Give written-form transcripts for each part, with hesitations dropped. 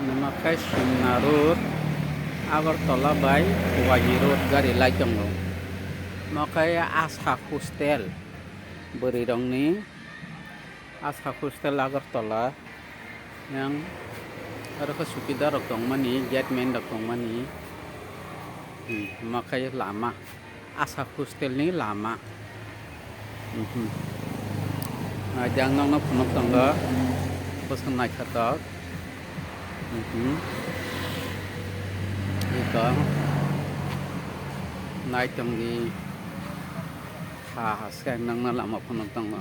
Namakai Simna Road, Agartala by Hawaii Road, gari lajong lo. Makai Asha Hostel, berirong ni Asha Hostel Agartala, yang ada kesukida rok dong mani, jetman rok dong mani. Makai lama, Asha Hostel ni lama. Jangan nak punuk tangga, pesan naik katak. Ika naik tanggi sekarang nang lama punuk tangga.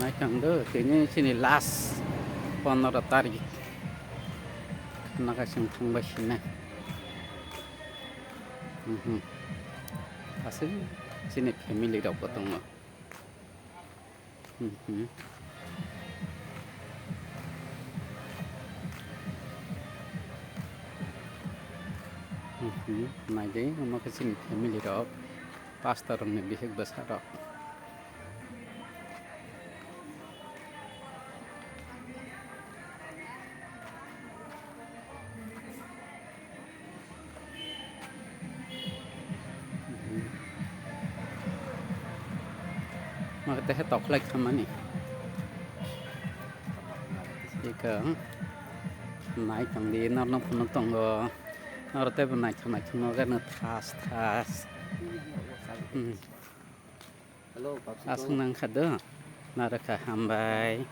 Naik tangga, ini sini last 15 tarik. Nak kasih tangga sini. Asal sini family dah potong lah. Này đấy nó cái sini family dah pasta orang ni bihek besar dah. Maka teh tok lek sama ni. Jika naik yang di nol pun tonggo, nol teh naik kan tas. Halo, Pak Sito. Asung nang kada, nara ka hambai.